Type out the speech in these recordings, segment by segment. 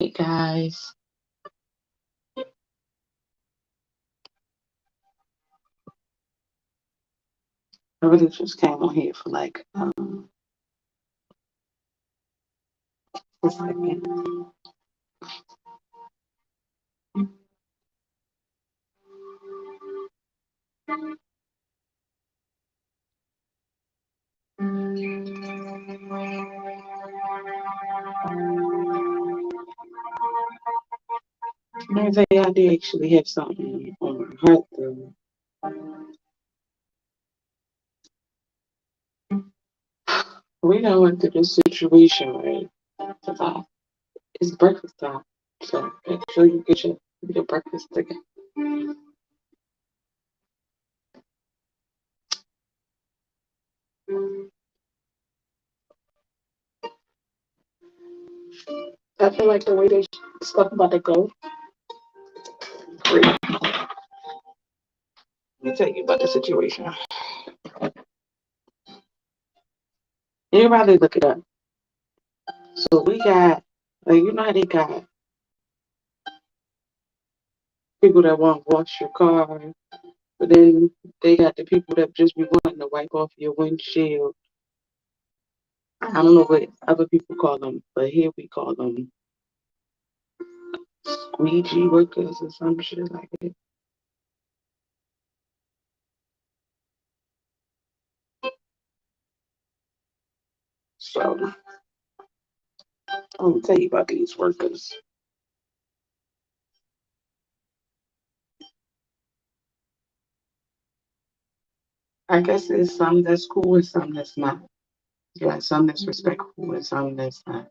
Hey guys, I really just came on here for like a second. I say I do actually have something on my heart though. We don't went through this situation, right? It's breakfast time, so make sure you get your breakfast together. I feel like the way they stuff about to go, great. Let me tell you about the situation. You probably look it up. So we got, like, you know how they got people that want to wash your car, but then they got the people that just be wanting to wipe off your windshield. I don't know what other people call them, but here we call them squeegee workers or some shit like that. So I'm gonna tell you about these workers. I guess there's some that's cool and some that's not. Yeah, some that's respectful and some that's not.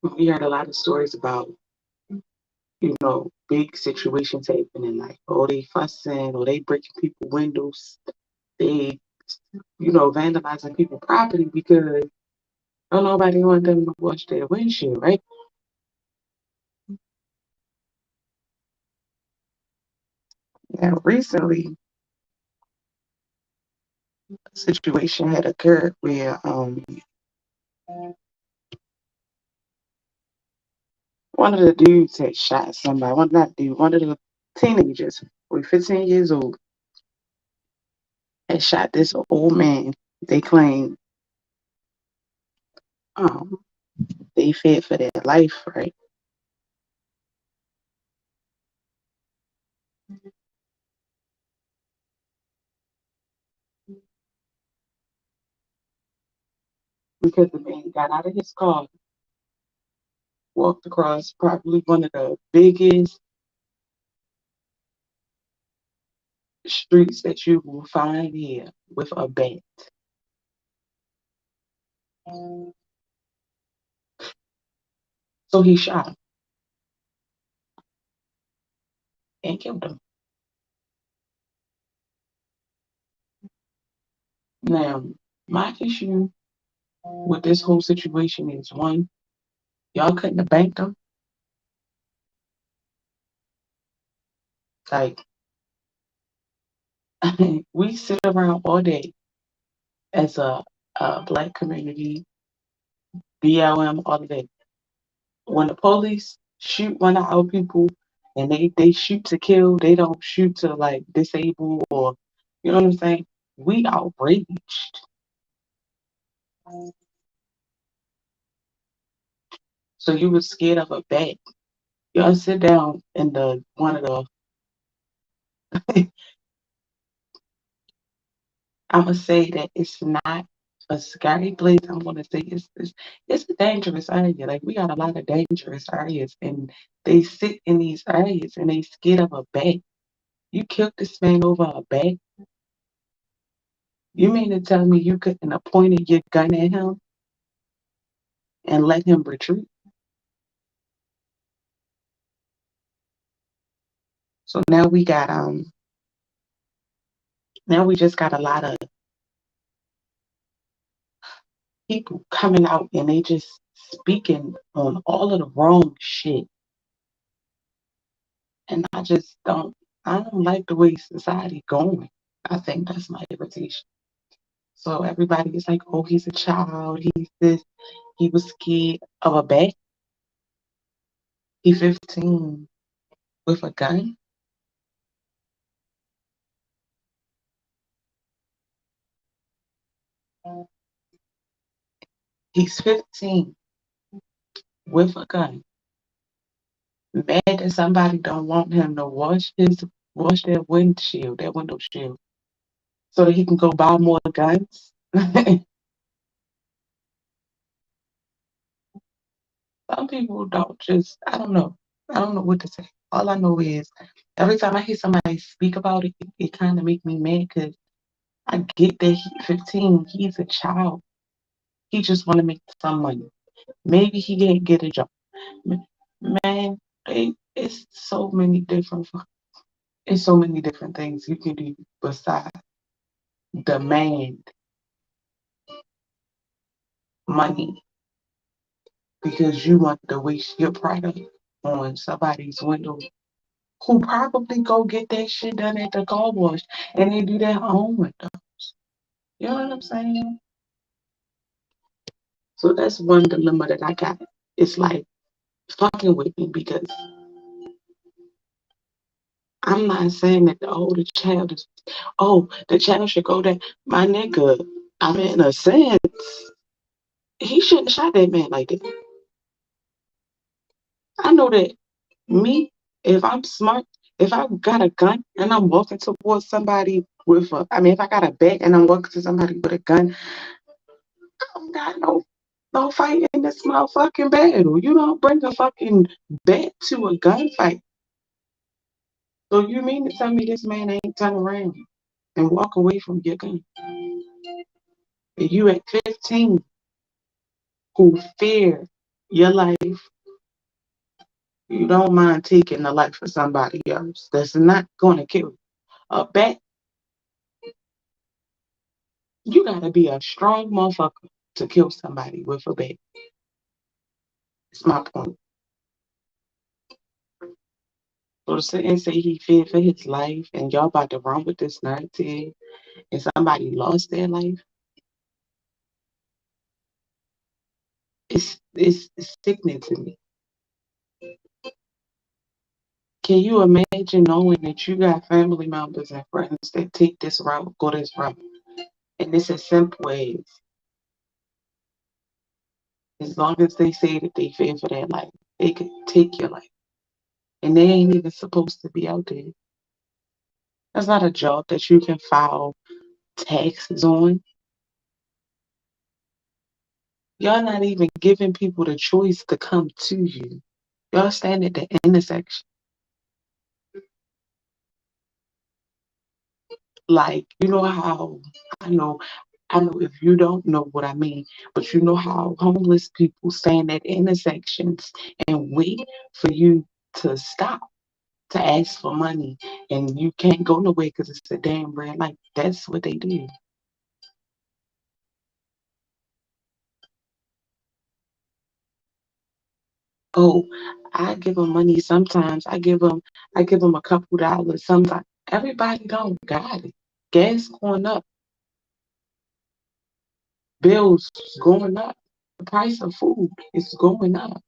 We heard a lot of stories about, big situations happening, like, oh, they fussing or they breaking people windows, they, vandalizing people property because don't nobody want them to wash their windshield, right? Now, recently, a situation had occurred where one of the dudes had shot somebody. One of the teenagers, were 15 years old, had shot this old man. They claim um they feared for their life, right? Because the man got out of his car, walked across probably one of the biggest streets that you will find here with a bat. So he shot him and killed him. Now, my issue with this whole situation is one, y'all couldn't have banked him. Like, we sit around all day as a black community, BLM, all of that. When the police shoot one of our people and they shoot to kill, they don't shoot to like disable or, you know what I'm saying? We outraged. So you were scared of a bat. Y'all sit down in the one of the I'm gonna say that it's not a scary place. I'm gonna say it's a dangerous area. Like we got a lot of dangerous areas, and they sit in these areas and they scared of a bat. You killed this man over a bat. You mean to tell me you couldn't have pointed your gun at him and let him retreat? So now we just got a lot of people coming out and they just speaking on all of the wrong shit. And I don't like the way society going. I think that's my irritation. So everybody is like, oh, he's a child, he's this, he was scared of a bat. He 15 with a gun. He's 15 with a gun. Mad that somebody don't want him to wash their windshield, their window shield, so that he can go buy more guns. Some people don't just, I don't know. I don't know what to say. All I know is every time I hear somebody speak about it, it kind of make me mad because I get that he's 15, he's a child. He just want to make some money. Maybe he can't get a job. Man, it's so many it's so many different things you can do besides demand money because you want to waste your product on somebody's window who probably go get that shit done at the car wash and they do their own window. You know what I'm saying? So that's one dilemma that I got. It's like fucking with me because I'm not saying that the child should go there. My nigga, I mean, in a sense, he shouldn't have shot that man like that. I know that me, if I'm smart, if I got a gun and I'm walking towards somebody if I got a bat and I'm walking to somebody with a gun, I don't got no fight in this motherfucking battle. You don't bring a fucking bat to a gunfight. So you mean to tell me this man ain't turn around and walk away from your gun? And you at 15 who fear your life, you don't mind taking the life of somebody else that's not gonna kill you. A bat, you gotta be a strong motherfucker to kill somebody with a bat. It's my point. So to sit and say he feared for his life and y'all about to run with this narrative and somebody lost their life, it's sickening to me. Can you imagine knowing that you got family members and friends that take this route, go this route? And it's as simple as long as they say that they fear for their life, they could take your life. And they ain't even supposed to be out there. That's not a job that you can file taxes on. Y'all not even giving people the choice to come to you. Y'all stand at the intersection. Like, you know how I know I know if you don't know what I mean, but you know how homeless people stand at intersections and wait for you to stop to ask for money and you can't go nowhere because it's a damn red light. That's what they do. Oh, I give them money sometimes. I give them a couple dollars sometimes. Everybody don't got it. Gas going up, bills going up, the price of food is going up.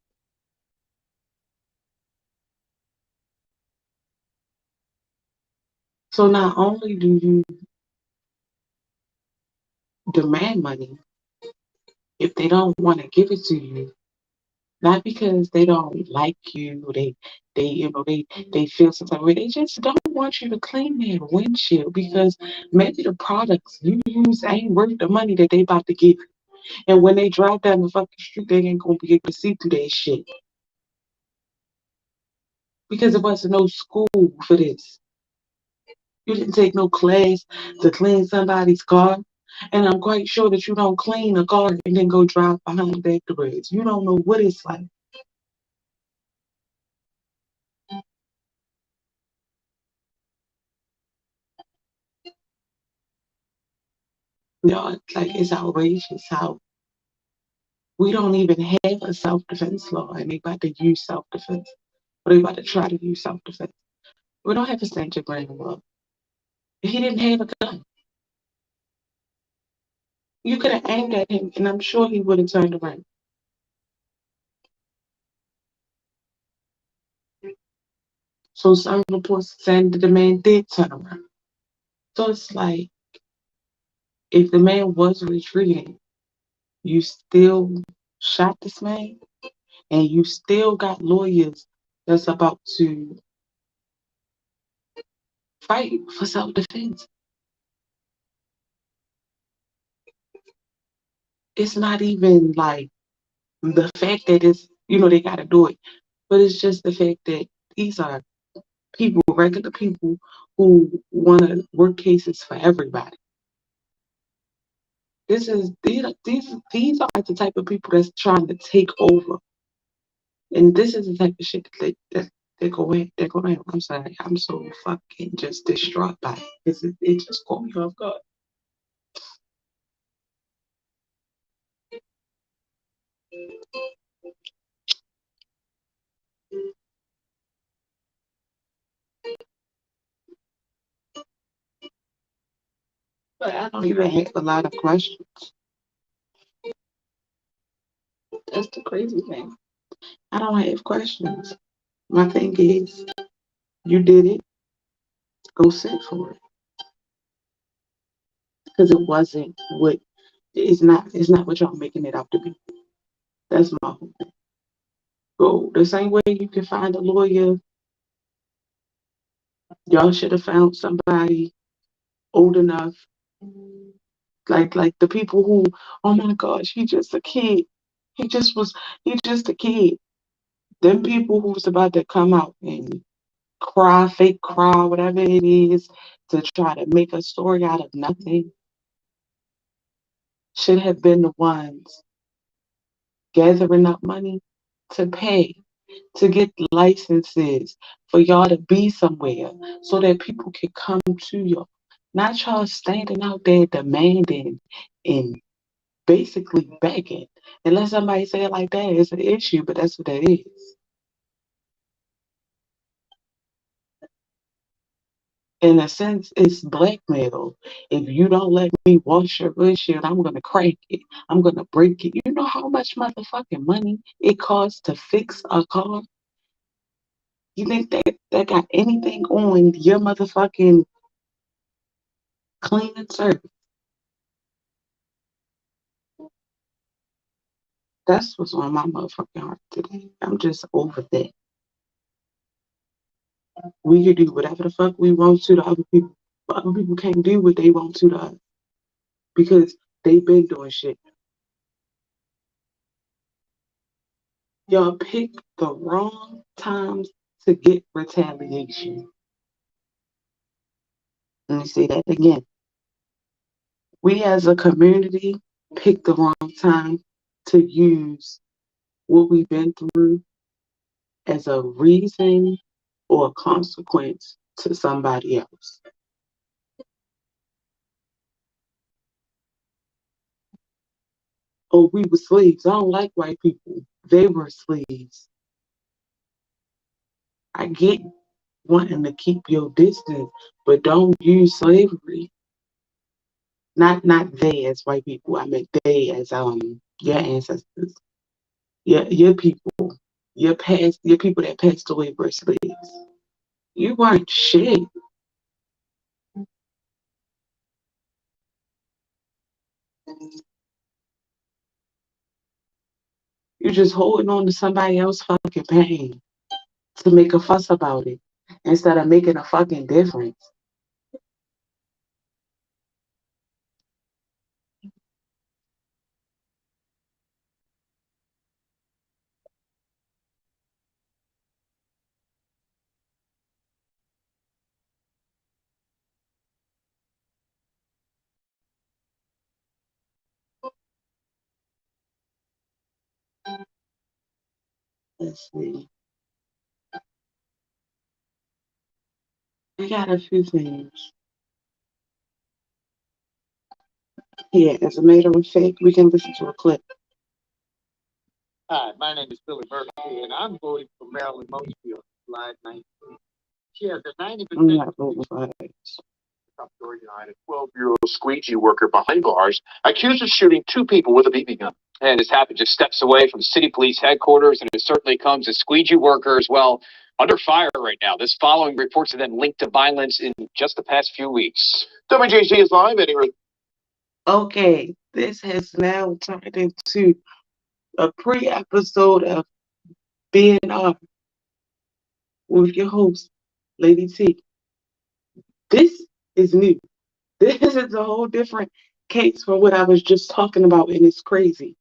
So not only do you demand money, if they don't want to give it to you, not because they don't like you, they feel some type of way. They just don't want you to clean their windshield because maybe the products you use ain't worth the money that they about to give you. And when they drive down the fucking street, they ain't gonna be able to see through that shit because there wasn't no school for this. You didn't take no class to clean somebody's car. And I'm quite sure that you don't clean a car and then go drive behind back the bridge. You don't know what it's like. Y'all, like, it's outrageous how we don't even have a self-defense law and they about to use self-defense. Or they about to try to use self-defense. We don't have a stand your ground law. He didn't have a gun. You could have aimed at him and I'm sure he would have turned around. So some reports saying that the man did turn around. So it's like, if the man was retreating, you still shot this man, and you still got lawyers that's about to fight for self-defense. It's not even like the fact that it's, they got to do it, but it's just the fact that these are people, regular people, who want to work cases for everybody. These are the type of people that's trying to take over, and this is the type of shit that they go in. They're going. I'm sorry. I'm so fucking just distraught by it. It just caught me off guard. But I don't even have a lot of questions. That's the crazy thing. I don't have questions. My thing is, you did it. Go sit for it, because it wasn't what it's not. It's not what y'all making it out to be. That's my whole thing. Go the same way you can find a lawyer. Y'all should have found somebody old enough, like the people who, oh my gosh, he just a kid. He just was. He just a kid. Them people who's about to come out and cry, fake cry, whatever it is, to try to make a story out of nothing, should have been the ones gathering up money to pay, to get licenses for y'all to be somewhere so that people can come to you. Not y'all standing out there demanding and basically begging. Unless somebody say it like that, it's an issue, but that's what that is. In a sense, it's blackmail. If you don't let me wash your windshield, I'm gonna crack it. I'm gonna break it. You know how much motherfucking money it costs to fix a car? You think that got anything on your motherfucking cleaning service? That's what's on my motherfucking heart today. I'm just over that. We can do whatever the fuck we want to other people, but other people can't do what they want to us because they've been doing shit. Y'all pick the wrong times to get retaliation. Let me say that again. We as a community pick the wrong time to use what we've been through as a reason or a consequence to somebody else. Oh, we were slaves. I don't like white people. They were slaves. I get wanting to keep your distance, but don't use slavery. Not they as white people. I meant they as your ancestors, your people, your people that passed away were slaves. You weren't shit. You're just holding on to somebody else's fucking pain to make a fuss about it instead of making a fucking difference. Let's see. I got a few things. Yeah, as a matter of fact, we can listen to a clip. Hi, my name is Billy Murphy, and I'm voting for Marilyn Mosby on July 19th. She has a 90%. I'm not voting for her. A 12-year-old squeegee worker behind bars accused of shooting two people with a BB gun. And this happened just steps away from city police headquarters, and it certainly comes as squeegee workers, well, under fire right now. This following reports have been linked to violence in just the past few weeks. WJZ is live. Okay, this has now turned into a pre-episode of BNR with your host, Lady T. This is new. This is a whole different case from what I was just talking about, and it's crazy.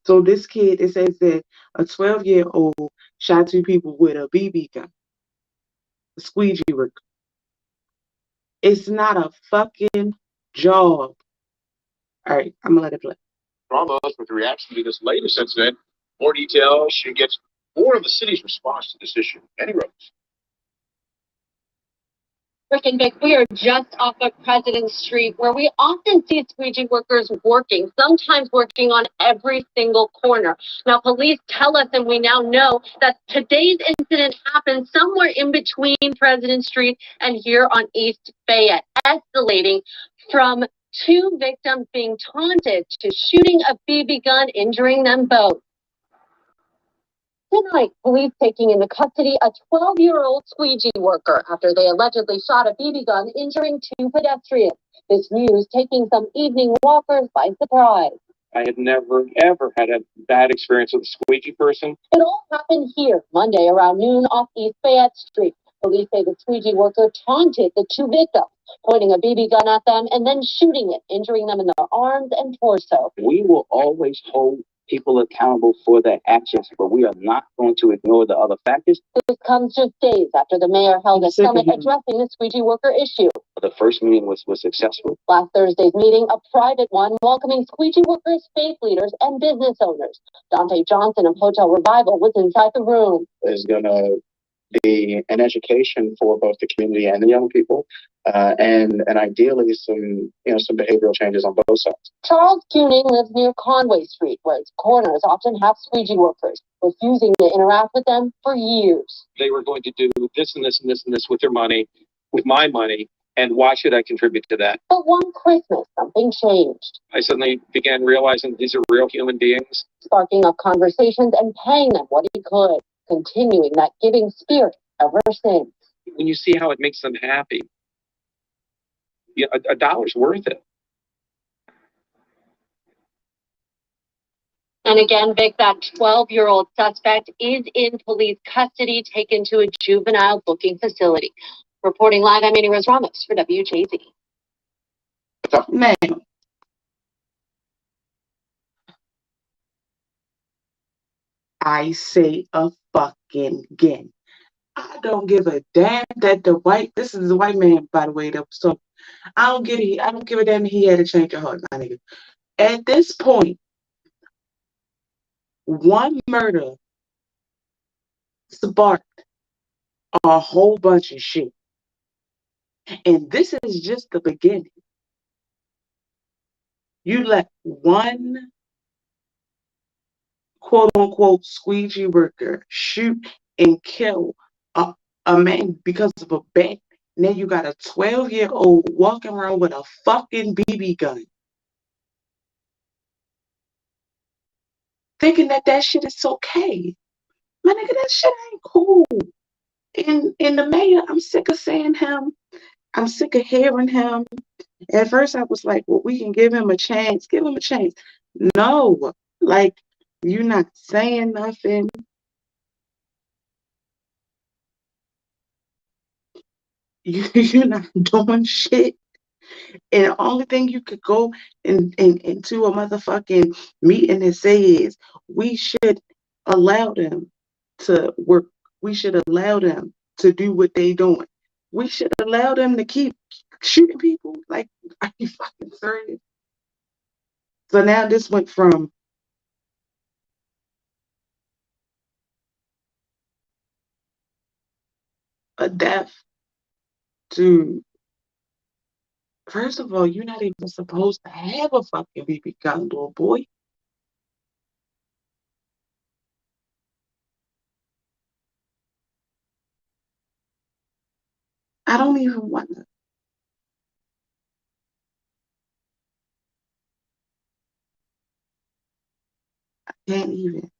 So this kid, it says that a 12-year-old shot two people with a BB gun, a squeegee work. It's not a fucking job. All right, I'm gonna let it play. Ramos with reaction to this latest incident. More details. She gets more of the city's response to this issue. Eddie Rose. Rick and Vic, we are just off of President Street, where we often see squeegee workers working, sometimes working on every single corner. Now, police tell us, and we now know, that today's incident happened somewhere in between President Street and here on East Fayette, escalating from two victims being taunted to shooting a BB gun, injuring them both. Tonight, police taking into custody a 12-year-old squeegee worker after they allegedly shot a BB gun, injuring two pedestrians. This news taking some evening walkers by surprise. I had never, ever had a bad experience with a squeegee person. It all happened here Monday around noon off East Fayette Street. Police say the squeegee worker taunted the two victims, pointing a BB gun at them and then shooting it, injuring them in their arms and torso. We will always hold people accountable for their actions, but we are not going to ignore the other factors. This comes just days after the mayor held a summit addressing the squeegee worker issue. The first meeting was successful. Last Thursday's meeting, a private one, welcoming squeegee workers, faith leaders, and business owners. Dante Johnson of Hotel Revival was inside the room. There's going to be an education for both the community and the young people, and ideally some behavioral changes on both sides. Charles Kuning lives near Conway Street, where its corners often have squeegee workers, refusing to interact with them for years. They were going to do this and this and this and this with their money, with my money, and why should I contribute to that? But one Christmas, something changed. I suddenly began realizing these are real human beings. Sparking up conversations and paying them what he could, continuing that giving spirit ever since. When you see how it makes them happy, a dollar's worth it. And again, Vic, that 12-year-old suspect is in police custody, taken to a juvenile booking facility. Reporting live, I'm Annie Rose Ramos for WJZ. Now, I say a fucking again. I don't give a damn that this is the white man, by the way, that was talking. I don't give a damn he had a change of heart, my nigga. At this point, one murder sparked a whole bunch of shit. And this is just the beginning. You let one quote unquote squeegee worker shoot and kill a man because of a bet. Now you got a 12-year-old walking around with a fucking BB gun, thinking that shit is okay. My nigga, that shit ain't cool. And the mayor, I'm sick of saying him. I'm sick of hearing him. At first I was like, well, we can give him a chance. Give him a chance. No, like, you're not saying nothing. You're not doing shit. And the only thing you could go into a motherfucking meeting and say is, we should allow them to work. We should allow them to do what they doing. We should allow them to keep shooting people. Like, are you fucking serious? So now this went from a death to, first of all, you're not even supposed to have a fucking BB gun, little boy. I don't even want to. I can't even.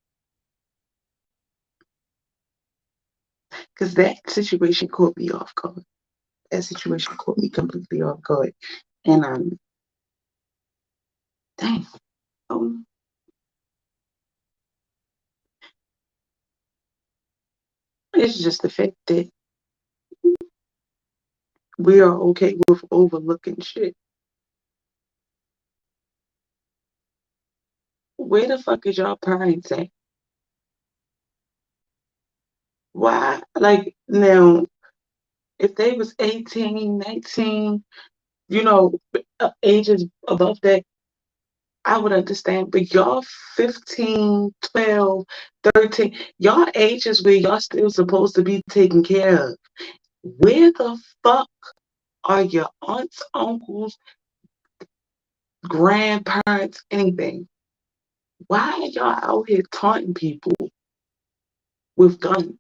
Because that situation caught me off guard. That situation caught me completely off guard. And dang. Um, it's just the fact that we are okay with overlooking shit. Where the fuck is y'all parents at? Why? Like, now, if they was 18, 19, ages above that, I would understand. But y'all 15, 12, 13, y'all ages where y'all still supposed to be taken care of. Where the fuck are your aunts, uncles, grandparents, anything? Why are y'all out here taunting people with guns?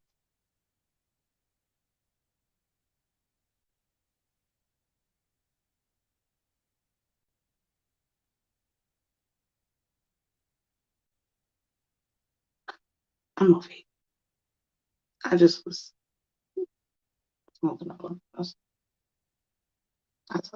I'm off it. I just was smoking up on. That's